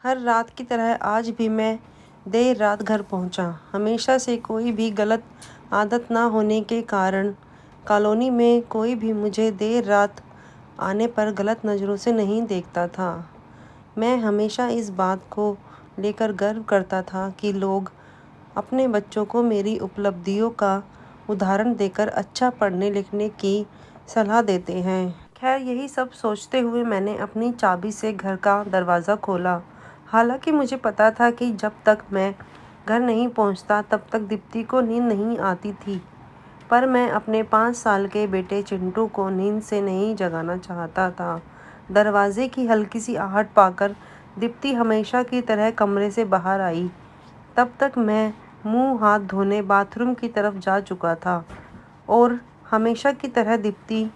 हर रात की तरह आज भी मैं देर रात घर पहुंचा। हमेशा से कोई भी गलत आदत ना होने के कारण कॉलोनी में कोई भी मुझे देर रात आने पर गलत नज़रों से नहीं देखता था। मैं हमेशा इस बात को लेकर गर्व करता था कि लोग अपने बच्चों को मेरी उपलब्धियों का उदाहरण देकर अच्छा पढ़ने लिखने की सलाह देते हैं। खैर, यही सब सोचते हुए मैंने अपनी चाबी से घर का दरवाज़ा खोला। हालांकि मुझे पता था कि जब तक मैं घर नहीं पहुंचता तब तक दीप्ति को नींद नहीं आती थी, पर मैं अपने 5 साल के बेटे चिंटू को नींद से नहीं जगाना चाहता था। दरवाजे की हल्की सी आहट पाकर दीप्ति हमेशा की तरह कमरे से बाहर आई। तब तक मैं मुंह हाथ धोने बाथरूम की तरफ जा चुका था और हमेशा की तरह दीप्ति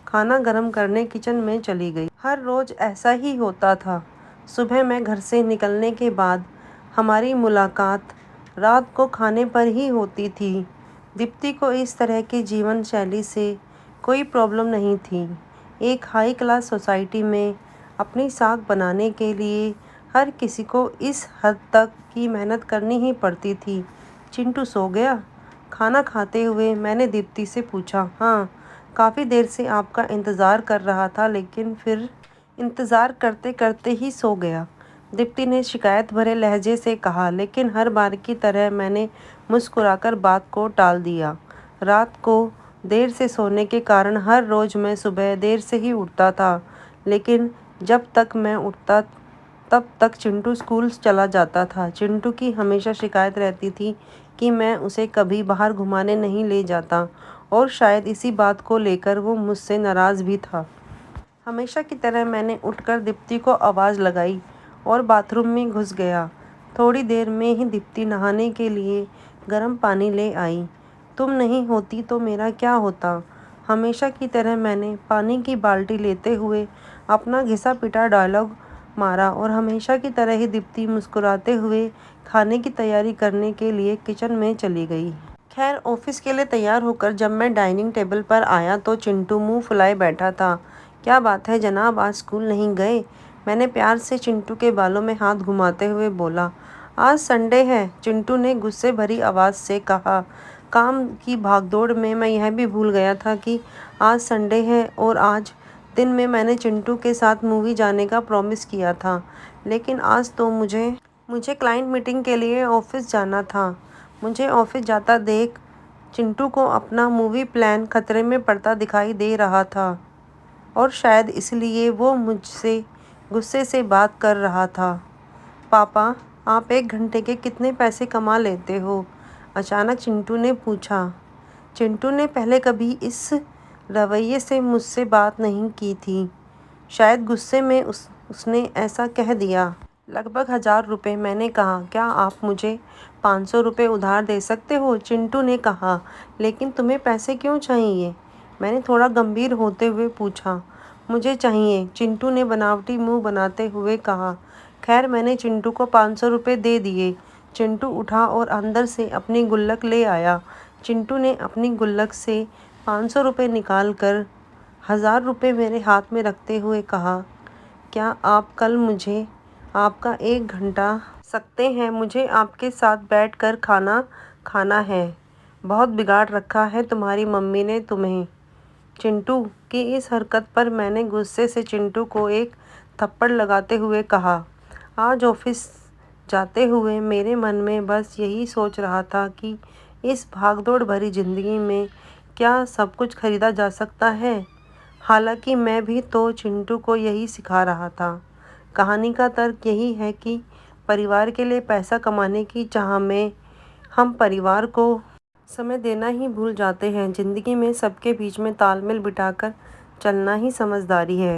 खाना गर्म करने किचन में चली गई। हर रोज़ ऐसा ही होता था। सुबह मैं घर से निकलने के बाद हमारी मुलाकात रात को खाने पर ही होती थी। दीप्ति को इस तरह की जीवन शैली से कोई प्रॉब्लम नहीं थी। एक हाई क्लास सोसाइटी में अपनी साख बनाने के लिए हर किसी को इस हद तक की मेहनत करनी ही पड़ती थी। चिंटू सो गया? खाना खाते हुए मैंने दीप्ति से पूछा। हाँ, काफ़ी देर से आपका इंतज़ार कर रहा था, लेकिन फिर इंतज़ार करते करते ही सो गया, दीप्ति ने शिकायत भरे लहजे से कहा। लेकिन हर बार की तरह मैंने मुस्कुराकर बात को टाल दिया। रात को देर से सोने के कारण हर रोज़ मैं सुबह देर से ही उठता था, लेकिन जब तक मैं उठता तब तक चिंटू स्कूल चला जाता था। चिंटू की हमेशा शिकायत रहती थी कि मैं उसे कभी बाहर घुमाने नहीं ले जाता, और शायद इसी बात को लेकर वो मुझसे नाराज़ भी था। हमेशा की तरह मैंने उठकर दीप्ति को आवाज़ लगाई और बाथरूम में घुस गया। थोड़ी देर में ही दीप्ति नहाने के लिए गर्म पानी ले आई। तुम नहीं होती तो मेरा क्या होता? हमेशा की तरह मैंने पानी की बाल्टी लेते हुए अपना घिसा पिटा डायलॉग मारा और हमेशा की तरह ही दीप्ति मुस्कुराते हुए खाने की तैयारी करने के लिए किचन में चली गई। खैर, ऑफिस के लिए तैयार होकर जब मैं डाइनिंग टेबल पर आया तो चिंटू मुंह फुलाए बैठा था। क्या बात है जनाब, आज स्कूल नहीं गए? मैंने प्यार से चिंटू के बालों में हाथ घुमाते हुए बोला। आज संडे है, चिंटू ने गुस्से भरी आवाज़ से कहा। काम की भागदौड़ में मैं यह भी भूल गया था कि आज संडे है, और आज दिन में मैंने चिंटू के साथ मूवी जाने का प्रॉमिस किया था, लेकिन आज तो मुझे क्लाइंट मीटिंग के लिए ऑफिस जाना था। मुझे ऑफिस जाता देख चिंटू को अपना मूवी प्लान खतरे में पड़ता दिखाई दे रहा था, और शायद इसलिए वो मुझसे गुस्से से बात कर रहा था। पापा, आप 1 घंटे के कितने पैसे कमा लेते हो? अचानक चिंटू ने पूछा। चिंटू ने पहले कभी इस रवैये से मुझसे बात नहीं की थी। शायद गुस्से में उसने ऐसा कह दिया। लगभग 1000 रुपये, मैंने कहा। क्या आप मुझे 500 रुपये उधार दे सकते हो? चिंटू ने कहा। लेकिन तुम्हें पैसे क्यों चाहिए? मैंने थोड़ा गंभीर होते हुए पूछा। मुझे चाहिए, चिंटू ने बनावटी मुंह बनाते हुए कहा। खैर, मैंने चिंटू को 500 रुपये दे दिए। चिंटू उठा और अंदर से अपनी गुल्लक ले आया। चिंटू ने अपनी गुल्लक से 500 रुपये निकाल कर 1000 रुपये मेरे हाथ में रखते हुए कहा। क्या आप कल मुझे आपका 1 घंटा सकते हैं? मुझे आपके साथ बैठकर खाना खाना है। बहुत बिगाड़ रखा है तुम्हारी मम्मी ने तुम्हें। चिंटू की इस हरकत पर मैंने गुस्से से चिंटू को एक थप्पड़ लगाते हुए कहा। आज ऑफिस जाते हुए मेरे मन में बस यही सोच रहा था कि इस भागदौड़ भरी ज़िंदगी में क्या सब कुछ खरीदा जा सकता है? हालांकि मैं भी तो चिंटू को यही सिखा रहा था। कहानी का तर्क यही है कि परिवार के लिए पैसा कमाने की चाह में हम परिवार को समय देना ही भूल जाते हैं। ज़िंदगी में सबके बीच में तालमेल बिठाकर चलना ही समझदारी है।